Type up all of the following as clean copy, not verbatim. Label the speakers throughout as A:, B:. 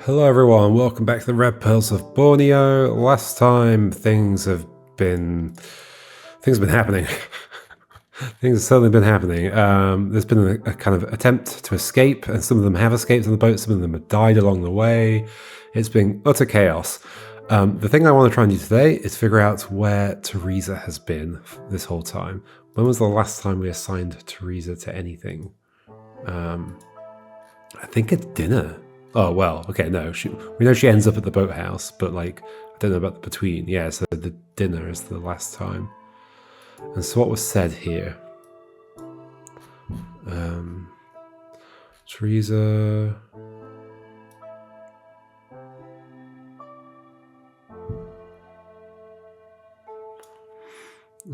A: Hello everyone, welcome back to the Red Pearls of Borneo. Last time things have been happening. Things have certainly been happening. There's been a kind of attempt to escape, and some of them have escaped on the boat, some of them have died along the way. It's been utter chaos. The thing I want to try and do today is figure out where Teresa has been this whole time. When was the last time we assigned Teresa to anything? I think at dinner. Oh, well, okay, no. We know she ends up at the boathouse, but, like, I don't know about the between. Yeah, so the dinner is the last time. And so what was said here? Teresa...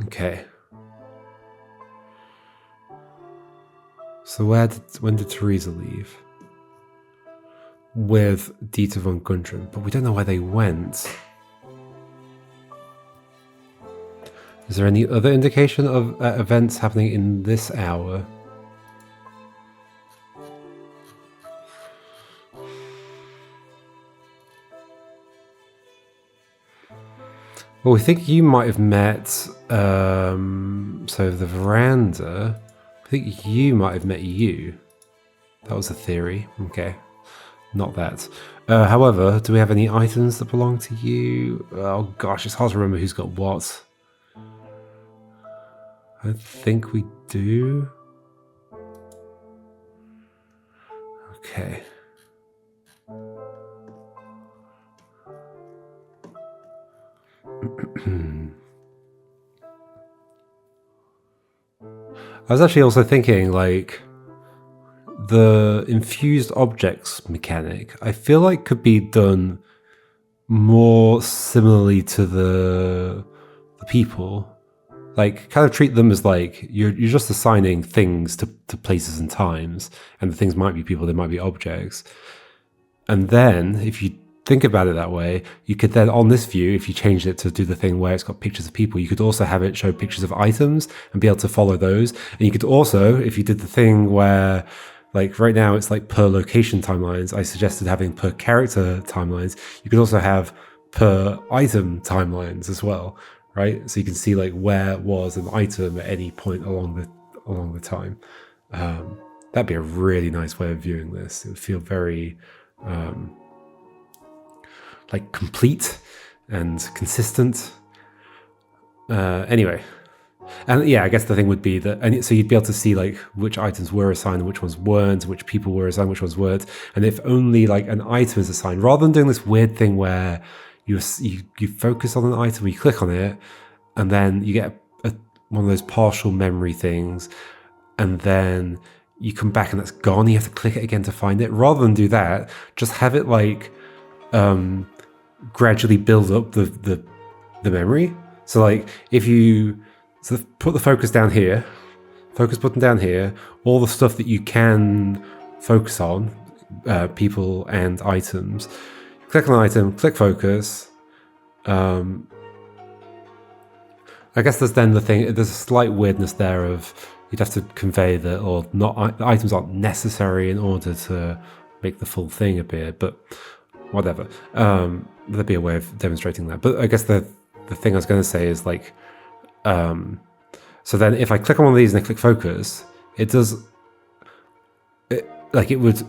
A: Okay. So when did Teresa leave? With Dieter von Gundren, but we don't know where they went. Is there any other indication of events happening in this hour? Well, we think you might have met, so the veranda, I think you might have met you. That was a theory, okay. Not that. However, do we have any items that belong to you? Oh gosh, it's hard to remember who's got what. I think we do. Okay. I was actually also thinking, like, the infused objects mechanic, I feel like could be done more similarly to the people. Like, kind of treat them as like you're just assigning things to places and times, and the things might be people, they might be objects. And then if you think about it that way, you could then, on this view, if you changed it to do the thing where it's got pictures of people, you could also have it show pictures of items and be able to follow those. And you could also, if you did the thing where, like, right now it's like per location timelines, I suggested having per character timelines. You could also have per item timelines as well, right? So you can see like where was an item at any point along the time. That'd be a really nice way of viewing this. It would feel very like complete and consistent. Anyway. And yeah, I guess the thing would be that, and so you'd be able to see like which items were assigned and which ones weren't, which people were assigned, which ones weren't. And if only like an item is assigned, rather than doing this weird thing where you focus on an item, you click on it, and then you get one of those partial memory things, and then you come back and that's gone. You have to click it again to find it. Rather than do that, just have it like gradually build up the memory. So like if you put the focus down here, focus button down here, all the stuff that you can focus on, people and items, click on an item, click focus. I guess there's then the thing, there's a slight weirdness there of you'd have to convey that, or not, the items aren't necessary in order to make the full thing appear, but whatever. There'd be a way of demonstrating that. But I guess the thing I was going to say is like, so then if I click on one of these and I click focus, it would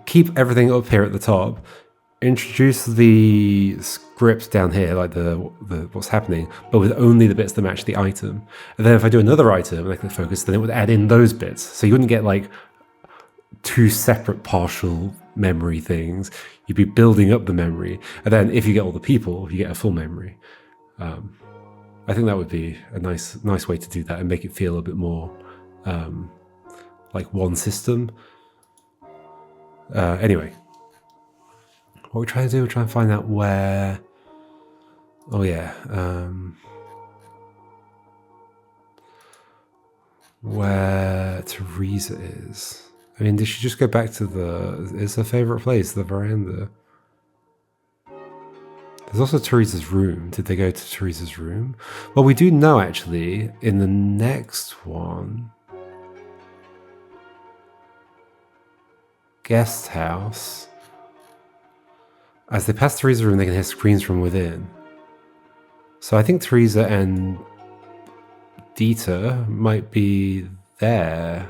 A: keep everything up here at the top, introduce the script down here, like the what's happening, but with only the bits that match the item. And then if I do another item and I click focus, then it would add in those bits. So you wouldn't get like two separate partial memory things. You'd be building up the memory. And then if you get all the people, you get a full memory. I think that would be a nice way to do that and make it feel a bit more like one system. Anyway, what we're trying to do, we're trying to find out where... Oh yeah. Where Teresa is. I mean, did she just go back to is her favourite place, the veranda? There's also Teresa's room. Did they go to Teresa's room? Well, we do know, actually, in the next one... Guest house. As they pass Teresa's room, they can hear screams from within. So I think Teresa and Dieter might be there.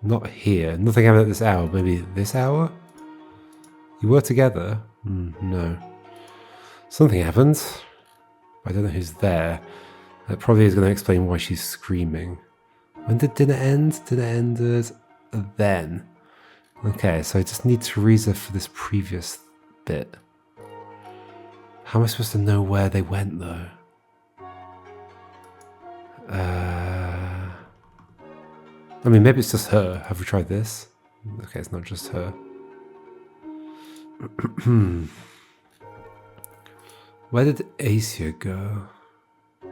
A: Not here. Nothing happened at this hour. Maybe this hour? You were together? No. Something happened. I don't know who's there. That probably is going to explain why she's screaming. When did dinner end? Dinner ended then. Okay, so I just need Teresa for this previous bit. How am I supposed to know where they went, though? I mean, maybe it's just her. Have we tried this? Okay, it's not just her. Where did Asia go? Do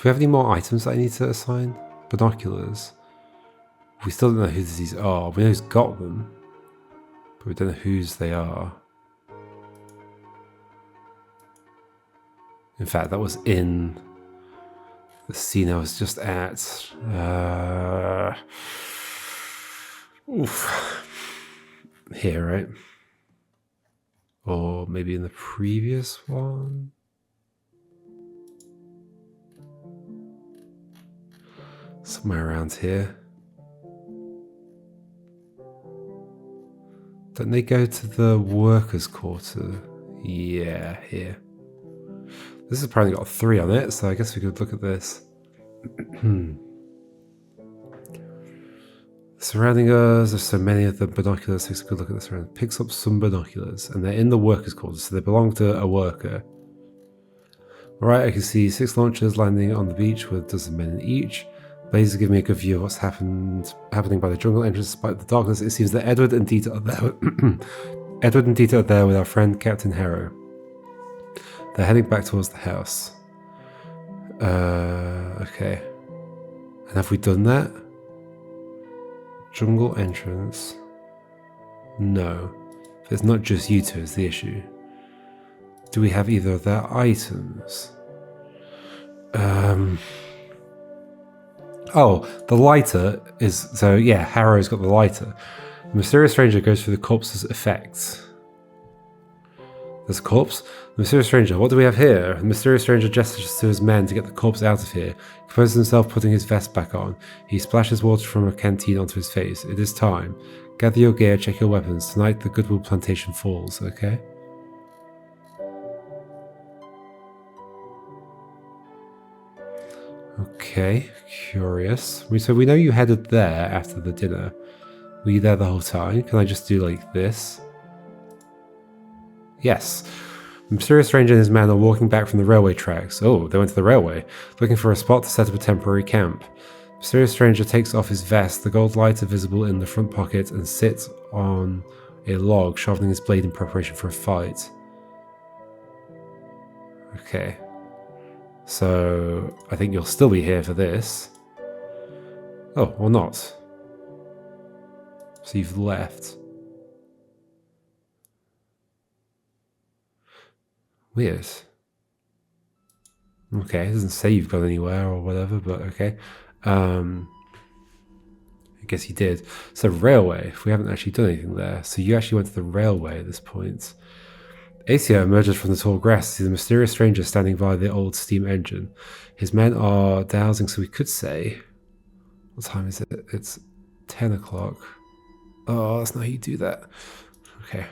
A: we have any more items that I need to assign? Binoculars. We still don't know who these are. We know who's got them, but we don't know whose they are. In fact, that was in the scene I was just at. Here, right? Or maybe in the previous one? Somewhere around here. Don't they go to the workers' quarter? Yeah, here. This has apparently got 3 on it, so I guess we could look at this. Surrounding us, there's so many of the binoculars, takes a good look at this around. Picks up some binoculars, and they're in the workers' quarters, so they belong to a worker. Alright, I can see 6 launchers landing on the beach with a dozen men in each. Lasers give me a good view of what's happening by the jungle entrance. Despite the darkness, it seems that Edward and Dieter are there. Edward and Dieter are there with our friend Captain Harrow. They're heading back towards the house. Okay. And have we done that? Jungle entrance. No. It's not just you two is the issue. Do we have either of their items? Oh, the lighter is... So, yeah, Harrow's got the lighter. The mysterious stranger goes through the corpse's effects. There's a corpse? The mysterious stranger, what do we have here? The mysterious stranger gestures to his men to get the corpse out of here. He composes himself, putting his vest back on. He splashes water from a canteen onto his face. It is time. Gather your gear, check your weapons. Tonight the Goodwill plantation falls, okay? Okay, curious. So we know you headed there after the dinner. Were you there the whole time? Can I just do like this? Yes. The mysterious stranger and his man are walking back from the railway tracks. Oh, they went to the railway, looking for a spot to set up a temporary camp. The mysterious stranger takes off his vest, the gold lighter visible in the front pocket, and sits on a log, sharpening his blade in preparation for a fight. Okay. So, I think you'll still be here for this. Oh, or not. So you've left. Weird. Okay, it doesn't say you've gone anywhere or whatever, but okay. I guess you did. So railway, if we haven't actually done anything there. So you actually went to the railway at this point. Asia emerges from the tall grass to see the mysterious stranger standing by the old steam engine. His men are dowsing, so we could say... What time is it? It's 10 o'clock. Oh, that's not how you do that. Okay.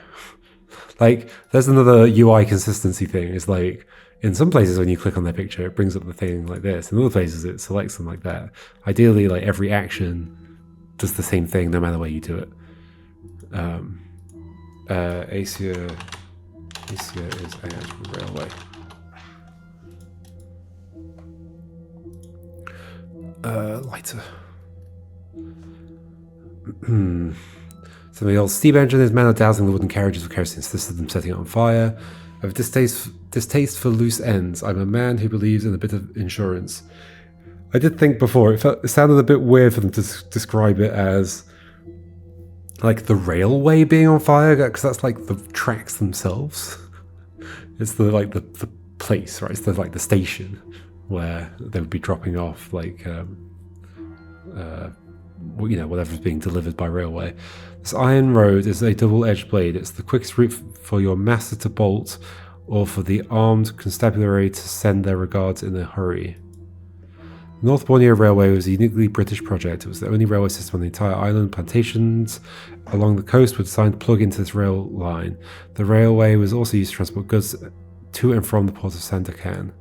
A: Like, there's another UI consistency thing. It's like, in some places when you click on their picture, it brings up the thing like this. In other places, it selects them like that. Ideally, like, every action does the same thing no matter where you do it. Asia is at railway. Lighter. So the old steam engine, his men are dousing the wooden carriages with kerosene, insisted them setting it on fire. I have a distaste for loose ends. I'm a man who believes in a bit of insurance. I did think before, it sounded a bit weird for them to describe it as like the railway being on fire, because that's like the tracks themselves. It's the place, right? It's the station where they would be dropping off like you know, whatever's being delivered by railway. This iron road is a double-edged blade. It's the quickest route for your master to bolt or for the armed constabulary to send their regards in a hurry. The North Borneo Railway was a uniquely British project. It was the only railway system on the entire island. Plantations along the coast were designed to plug into this rail line. The railway was also used to transport goods to and from the port of Sandakan.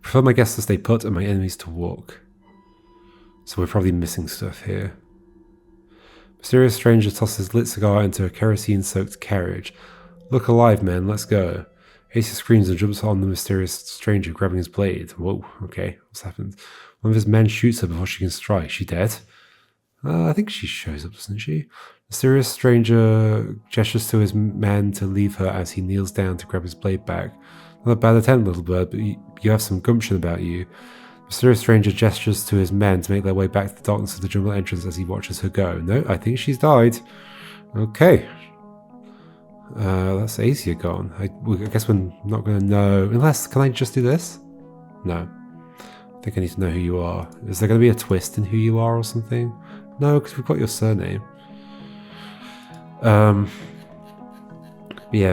A: Prefer my guests to stay put and my enemies to walk. So we're probably missing stuff here. Mysterious stranger tosses lit cigar into a kerosene-soaked carriage. Look alive, men, let's go. Asa screams and jumps on the mysterious stranger, grabbing his blade. Whoa, okay, what's happened? One of his men shoots her before she can strike. She dead? I think she shows up, doesn't she? Mysterious stranger gestures to his men to leave her as he kneels down to grab his blade back. Not a bad attempt, little bird, but you have some gumption about you. Mysterious stranger gestures to his men to make their way back to the darkness of the jungle entrance as he watches her go. No, I think she's died. Okay. That's Asia gone. I guess we're not going to know. Unless, can I just do this? No. I think I need to know who you are. Is there going to be a twist in who you are or something? No, because we've got your surname. Yeah,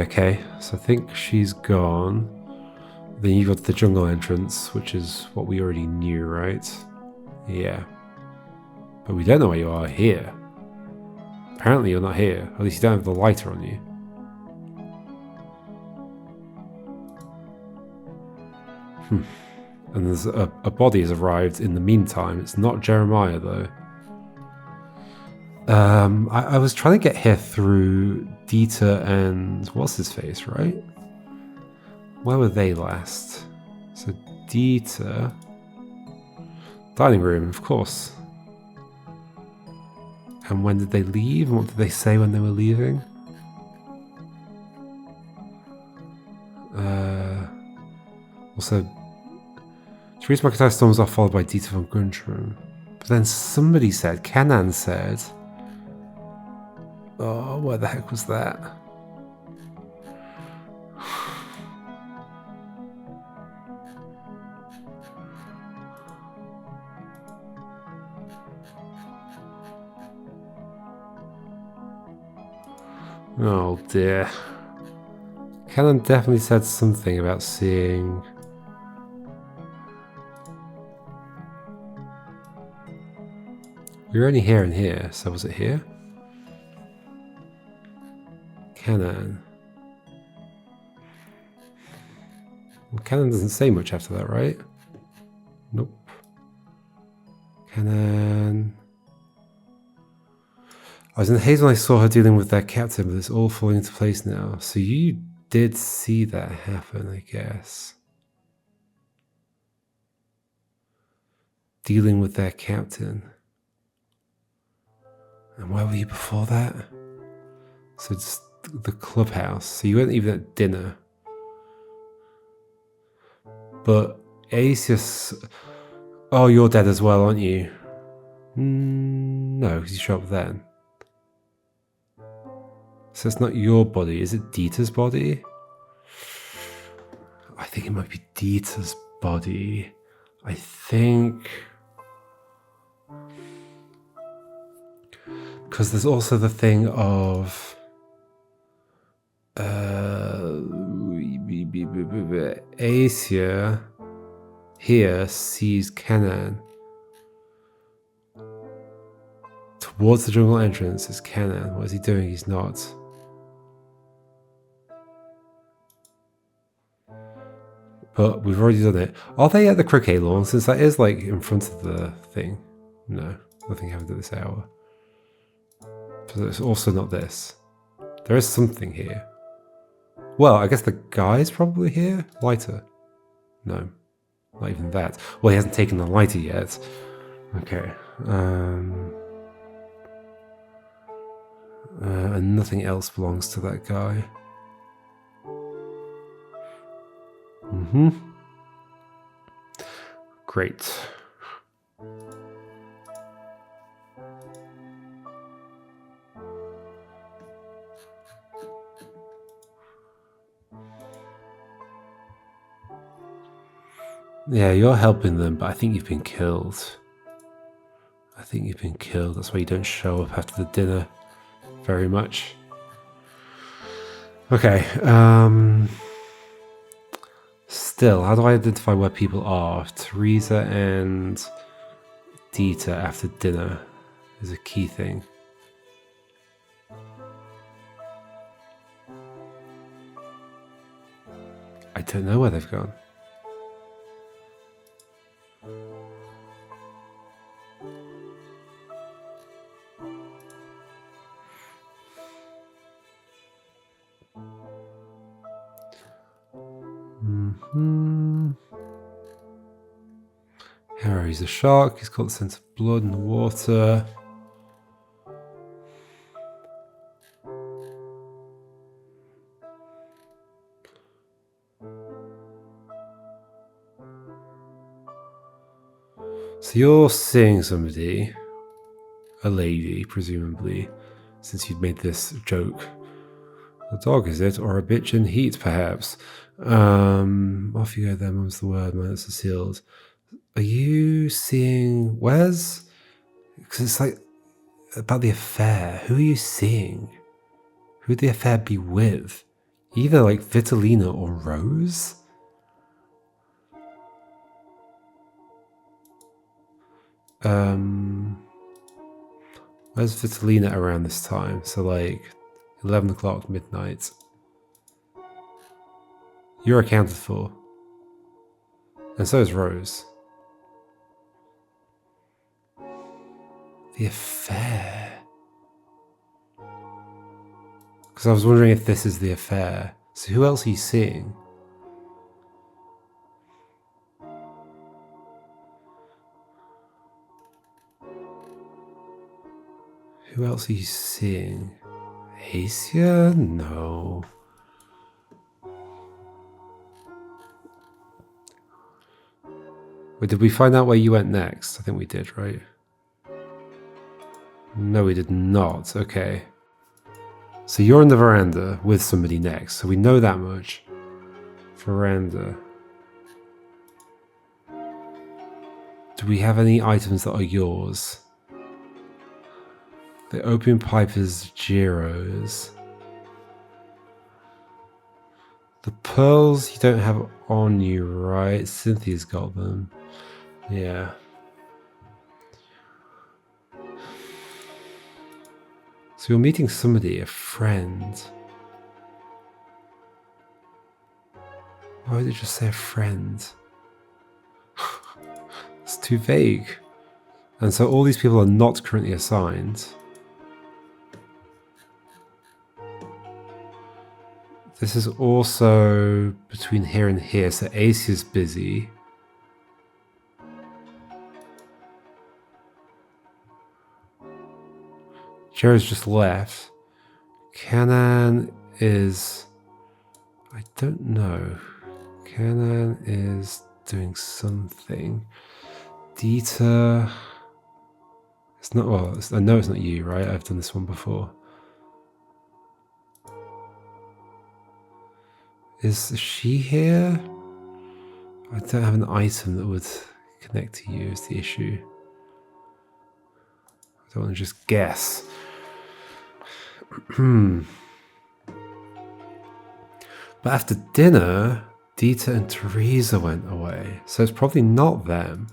A: okay. So I think she's gone. Then you've got the jungle entrance, which is what we already knew, right? Yeah. But we don't know where you are here. Apparently you're not here. At least you don't have the lighter on you. And there's a body has arrived in the meantime. It's not Jeremiah, though. I was trying to get here through Dieter and what's his face, right? Where were they last? So Dieter, dining room, of course. And when did they leave? And what did they say when they were leaving? Also, Therese McIntyre storms off, followed by Dieter von Guntram. But then somebody said, Kanan said, oh, where the heck was that? Oh dear. Kanan definitely said something about seeing... We were only here and here, so was it here? Kanan. Well, Kanan doesn't say much after that, right? Nope. Kanan. I was in the haze when I saw her dealing with that captain, but it's all falling into place now. So you did see that happen, I guess. Dealing with that captain. And where were you before that? So it's the clubhouse. So you weren't even at dinner. But Asius... Oh, you're dead as well, aren't you? No, because you showed up then. So it's not your body. Is it Dieter's body? I think it might be Dieter's body. I think... Because there's also the thing of... Asia here sees Kanan. Towards the jungle entrance is Kanan. What is he doing? He's not. But we've already done it. Are they at the croquet lawn? Since that is like in front of the thing. No, nothing happened at this hour. But it's also not this. There is something here. Well, I guess the guy's probably here. Lighter. No, not even that. Well, he hasn't taken the lighter yet. Okay. And nothing else belongs to that guy. Great. Yeah, you're helping them, but I think you've been killed. I think you've been killed. That's why you don't show up after the dinner very much. Okay. Still, how do I identify where people are? Teresa and Dieter after dinner is a key thing. I don't know where they've gone. Harry's a shark. He's got the scent of blood in the water. So you're seeing somebody, a lady, presumably, since you'd made this joke. A dog, is it? Or a bitch in heat, perhaps? Off you go then, mum's the word, man, it's sealed. Are you seeing Wes? Because it's like about the affair. Who are you seeing? Who would the affair be with? Either like Vitalina or Rose? Where's Vitalina around this time? So like 11 o'clock, midnight. You're accounted for. And so is Rose. The affair. Because I was wondering if this is the affair. So who else are you seeing? Who else are you seeing? Asia? No. Wait, did we find out where you went next? I think we did, right? No, we did not. Okay. So you're in the veranda with somebody next. So we know that much. Veranda. Do we have any items that are yours? The opium pipe is Jiro's. The pearls you don't have on you, right? Cynthia's got them. Yeah. So you're meeting somebody, a friend. Why would it just say a friend? It's too vague. And so all these people are not currently assigned. This is also between here and here, so Ace is busy. Jared's just left. Canan is... I don't know. Canan is doing something. Dieter... It's not... Well, I know it's not you, right? I've done this one before. Is she here? I don't have an item that would connect to you is the issue. I don't want to just guess. But after dinner, Dieter and Teresa went away. So it's probably not them.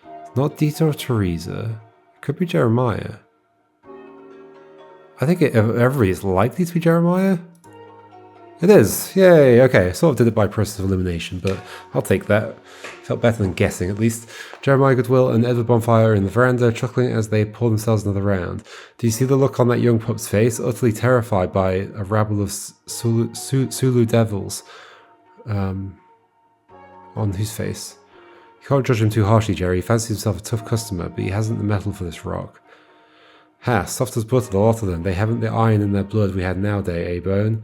A: It's not Dieter or Teresa. It could be Jeremiah. I think everybody is likely to be Jeremiah. It is. Yay. Okay. Sort of did it by process of elimination, but I'll take that. Felt better than guessing, at least. Jeremiah, Goodwill, and Edward Bonfire are in the veranda, chuckling as they pour themselves another round. Do you see the look on that young pup's face? Utterly terrified by a rabble of Sulu devils. On whose face? You can't judge him too harshly, Jerry. He fancies himself a tough customer, but he hasn't the metal for this rock. Ha, soft as butter, the lot of them. They haven't the iron in their blood we had nowadays, eh, Bone?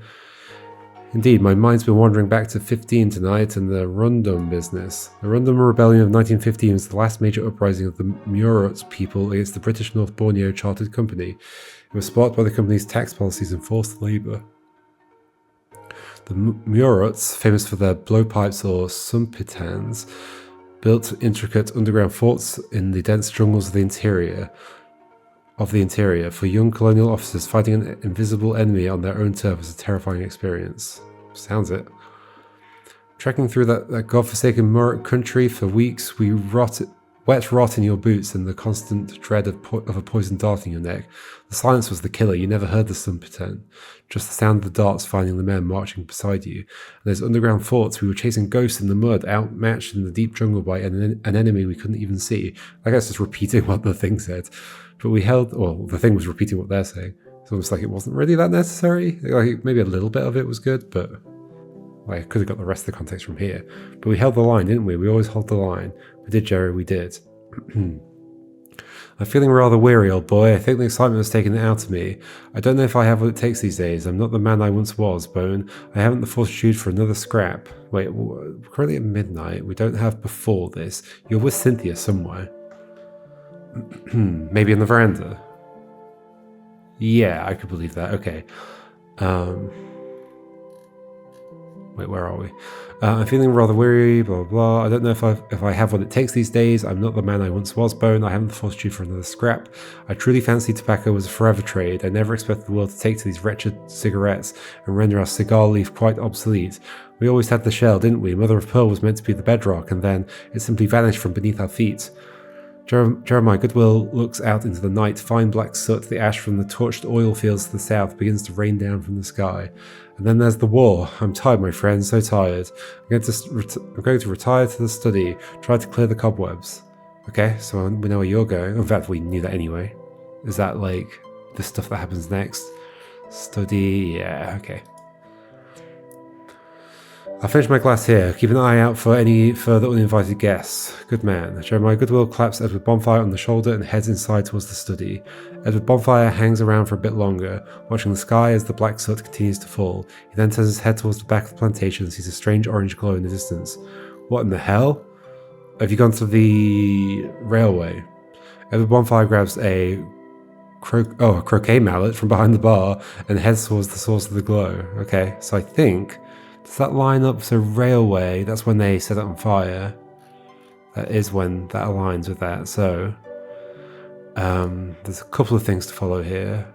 A: Indeed, my mind's been wandering back to 15 tonight and the Rundum business. The Rundum Rebellion of 1915 was the last major uprising of the Murut people against the British North Borneo Chartered Company. It was sparked by the company's tax policies and forced labour. The Muruts, famous for their blowpipes or sumpitans, built intricate underground forts in the dense jungles of the interior. For young colonial officers, fighting an invisible enemy on their own turf was a terrifying experience. Sounds it. Trekking through that godforsaken Muruk country for weeks, wet rot in your boots and the constant dread of a poison dart in your neck. The silence was the killer. You never heard the sun pretend. Just the sound of the darts finding the men marching beside you. And those underground forts, we were chasing ghosts in the mud, outmatched in the deep jungle by an enemy we couldn't even see. I guess just repeating what the thing said. But the thing was repeating what they're saying. It's almost like it wasn't really that necessary. Like maybe a little bit of it was good, but I could have got the rest of the context from here. But we held the line, didn't we? We always hold the line. We did, Jerry, we did. I'm feeling rather weary, old boy. I think the excitement has taken it out of me. I don't know if I have what it takes these days. I'm not the man I once was, Bone. I haven't the fortitude for another scrap. Wait, we're currently at midnight. We don't have before this. You're with Cynthia somewhere. Maybe in the veranda. Yeah, I could believe that. Okay. Wait, where are we? I'm feeling rather weary, blah, blah, blah. I don't know if I have what it takes these days. I'm not the man I once was, Bone. I haven't the fortitude for another scrap. I truly fancy tobacco as a forever trade. I never expected the world to take to these wretched cigarettes and render our cigar leaf quite obsolete. We always had the shell, didn't we? Mother of pearl was meant to be the bedrock, and then it simply vanished from beneath our feet. Jeremiah Goodwill looks out into the night. Fine black soot, the ash from the torched oil fields to the south, begins to rain down from the sky. And then there's the war. I'm tired, my friend, so tired. I'm going to retire to the study, try to clear the cobwebs. Okay, so we know where you're going. In fact, we knew that anyway. Is that like the stuff that happens next? Study, yeah, okay. I'll finish my glass here. Keep an eye out for any further uninvited guests. Good man. Jeremiah Goodwill claps Edward Bonfire on the shoulder and heads inside towards the study. Edward Bonfire hangs around for a bit longer, watching the sky as the black soot continues to fall. He then turns his head towards the back of the plantation and sees a strange orange glow in the distance. What in the hell? Have you gone to the railway? Edward Bonfire grabs a croquet mallet from behind the bar and heads towards the source of the glow. Okay, so I think... Does that line up to railway? That's when they set it on fire. That is when that aligns with that. So, there's a couple of things to follow here.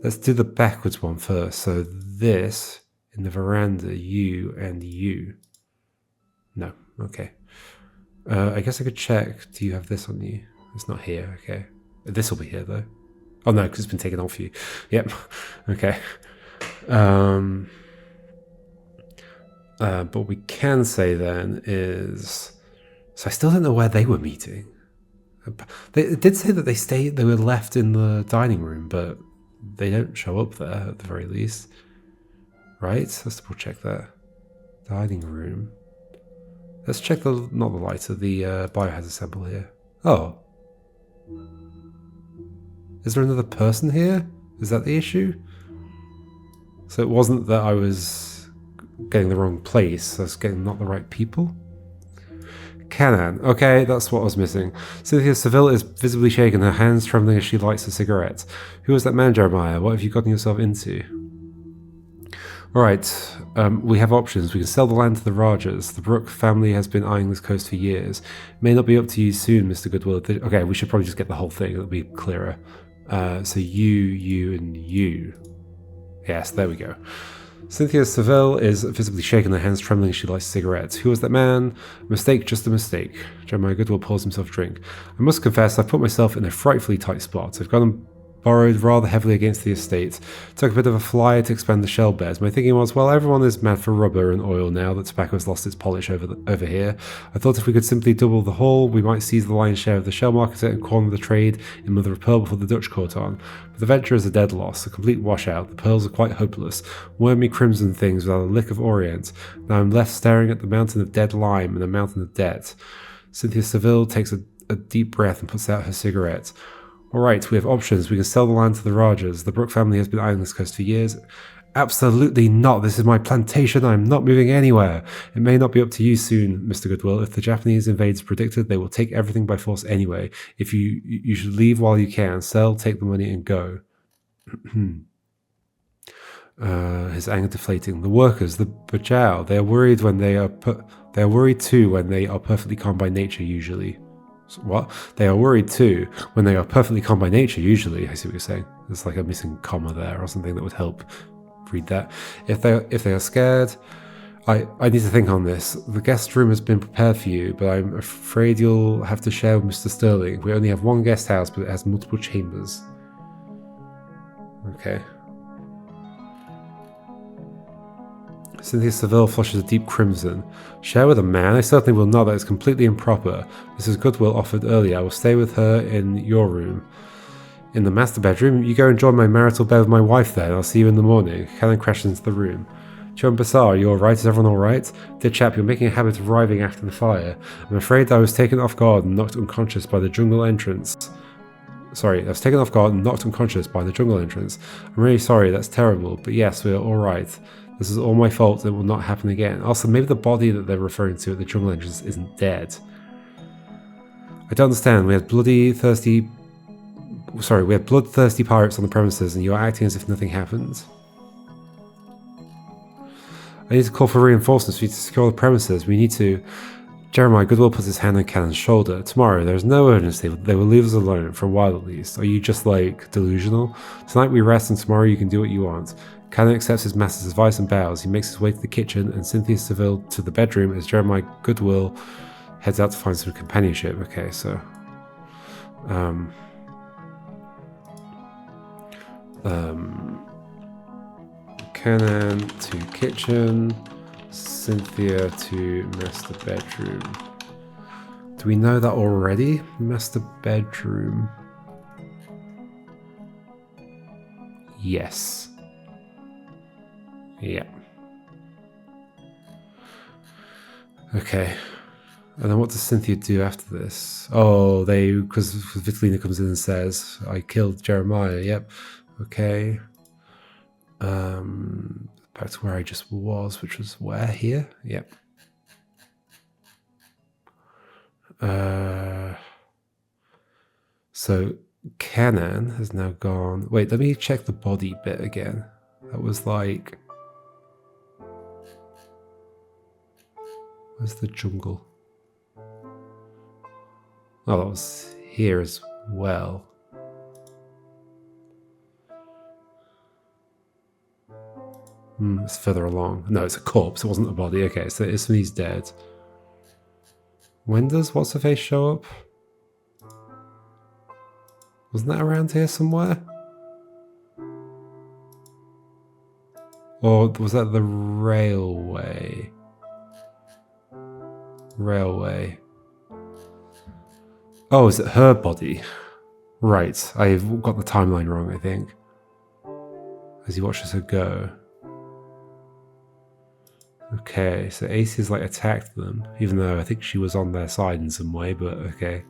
A: Let's do the backwards one first. So this, in the veranda, you and you. No, okay. I guess I could check. Do you have this on you? It's not here, okay. This will be here, though. Oh, no, because it's been taken off you. Yep, okay. But what we can say then is... So I still don't know where they were meeting. They did say that they were left in the dining room, but they don't show up there at the very least. Right? Let's double check that. Dining room. Let's check not the lighter, the biohazard sample here. Oh. Is there another person here? Is that the issue? So it wasn't that I was... getting the wrong place, I was getting not the right people. Canan, okay, that's what I was missing. Cynthia Seville is visibly shaken, her hands trembling as she lights a cigarette. Who was that man, Jeremiah? What have you gotten yourself into? Alright, we have options. We can sell the land to the Rajas. The Brooke family has been eyeing this coast for years. It may not be up to you soon, Mr. Goodwill. Okay, we should probably just get the whole thing, it'll be clearer. So you, and you. Yes, there we go. Cynthia Seville is visibly shaking, her hands trembling as she lights cigarettes. Who was that man? A mistake, just a mistake. Jeremiah Goodwill pours himself a drink. I must confess, I've put myself in a frightfully tight spot. I've gone and borrowed rather heavily against the estate. Took a bit of a flyer to expand the shell beds. My thinking was, well, everyone is mad for rubber and oil now that tobacco has lost its polish over here. I thought if we could simply double the haul, we might seize the lion's share of the shell market and corner the trade in mother of pearl before the Dutch caught on. But the venture is a dead loss, a complete washout. The pearls are quite hopeless, wormy crimson things without a lick of orient. Now I'm left staring at the mountain of dead lime and a mountain of debt. Cynthia Seville takes a deep breath and puts out her cigarette. Alright, we have options. We can sell the land to the Rajas. The Brooke family has been eyeing this coast for years. Absolutely not. This is my plantation. I'm not moving anywhere. It may not be up to you soon, Mr. Goodwill. If the Japanese invade as predicted, they will take everything by force anyway. If you should leave while you can. Sell, take the money, and go. His anger deflating. The workers, the Bajau, they are worried when they are They are worried too when they are perfectly calm by nature, usually. What? They are worried too when they are perfectly calm by nature, usually. I see what you're saying. There's like a missing comma there or something that would help read that. If they are scared, I need to think on this. The guest room has been prepared for you, but I'm afraid you'll have to share with Mr. Sterling. We only have one guest house, but it has multiple chambers. Okay. Cynthia Seville flushes a deep crimson. Share with a man? I certainly will not. That is completely improper. Mrs. Goodwill offered earlier. I will stay with her in your room. In the master bedroom? You go and join my marital bed with my wife then. I'll see you in the morning. Cannon crashes into the room. Joan Bassar, are you alright? Is everyone alright? Dear chap, you're making a habit of arriving after the fire. I'm afraid I was taken off guard and knocked unconscious by the jungle entrance. Sorry, I was taken off guard and knocked unconscious by the jungle entrance. I'm really sorry, that's terrible, but yes, we're alright. This is all my fault, it will not happen again. Also, maybe the body that they're referring to at the jungle entrance isn't dead. I don't understand, we had bloodthirsty pirates on the premises and you are acting as if nothing happened. I need to call for reinforcements for you to secure the premises. We need to... Jeremiah Goodwill puts his hand on Cannon's shoulder. Tomorrow, there's no urgency. They will leave us alone, for a while at least. Are you just, like, delusional? Tonight we rest and tomorrow you can do what you want. Cannon accepts his master's advice and bows. He makes his way to the kitchen and Cynthia Seville to the bedroom as Jeremiah Goodwill heads out to find some companionship. Okay, so... Cannon to kitchen, Cynthia to master bedroom. Do we know that already? Master bedroom. Yes. Yeah. Okay. And then what does Cynthia do after this? Oh, because Vitalina comes in and says, I killed Jeremiah. Yep. Okay. Back to where I just was, which was where? Here? Yep. So Cannon has now gone. Wait, let me check the body bit again. That was like... Where's the jungle? Oh, that was here as well. It's further along. No, it's a corpse. It wasn't a body. Okay, so he's dead. When does What's-Her-Face show up? Wasn't that around here somewhere? Or was that the railway? Railway. Oh, is it her body? Right, I've got the timeline wrong, I think. As he watches her go. Okay, so Acey's like attacked them, even though I think she was on their side in some way, but okay.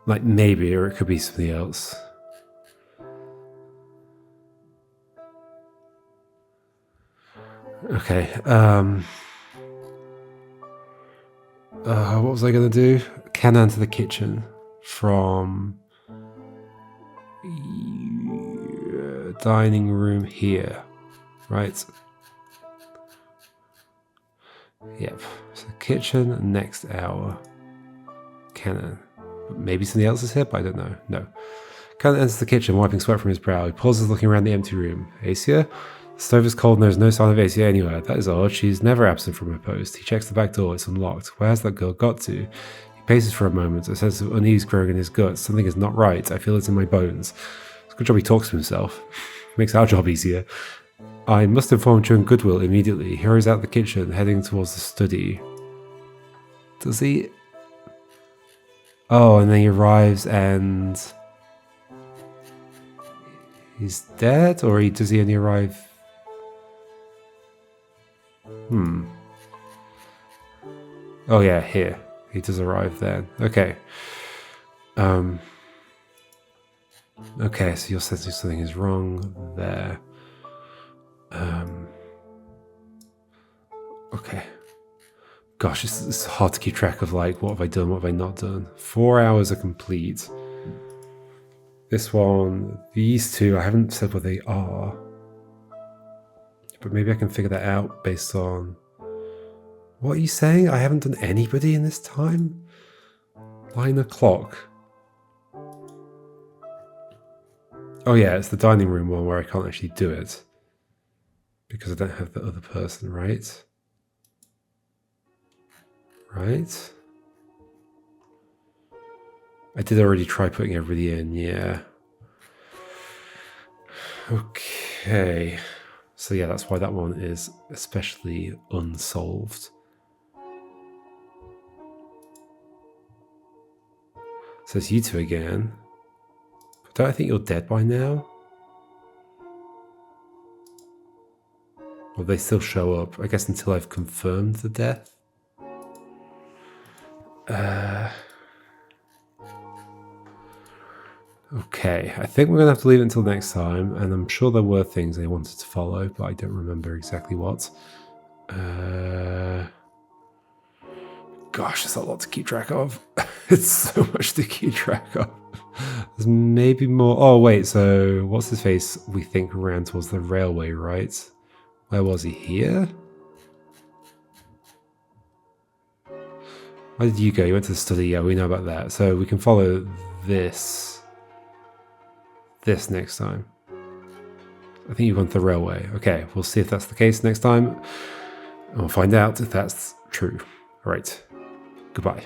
A: Like maybe, or it could be something else. Okay, what was I gonna do? Cannon to the kitchen from dining room here, right? Yep. So kitchen next hour. Cannon. Maybe something else is here, but I don't know. No. Cannon enters the kitchen, wiping sweat from his brow. He pauses, looking around the empty room. Acia? The stove is cold and there's no sign of Acia anywhere. That is odd. She's never absent from her post. He checks the back door. It's unlocked. Where has that girl got to? He paces for a moment, a sense of unease growing in his guts. Something is not right. I feel it in my bones. It's a good job he talks to himself. Makes our job easier. I must inform Joan Goodwill immediately. He hurries out the kitchen, heading towards the study. Does he... Oh, and then he arrives and... He's dead? Or does he only arrive... Oh yeah, here. He does arrive then. Okay. Okay, so you're sensing something is wrong there. Okay. Gosh, it's hard to keep track of like, what have I done, what have I not done? 4 hours are complete. This one, these two, I haven't said what they are. But maybe I can figure that out based on... What are you saying? I haven't done anybody in this time? 9 o'clock. Oh yeah, it's the dining room one where I can't actually do it. Because I don't have the other person, right? Right? I did already try putting everybody in, yeah. Okay. So yeah, that's why that one is especially unsolved. So it's you two again. Don't I think you're dead by now? Or they still show up, I guess, until I've confirmed the death. Okay, I think we're going to have to leave it until next time, and I'm sure there were things they wanted to follow, but I don't remember exactly what. Gosh, there's a lot to keep track of. It's so much to keep track of. There's maybe more... Oh, wait, so what's his face we think ran towards the railway, right? Where was he? Here? Where did you go? You went to the study. Yeah, we know about that. So we can follow this next time. I think you've gone to the railway. Okay, we'll see if that's the case next time. And we'll find out if that's true. All right. Goodbye.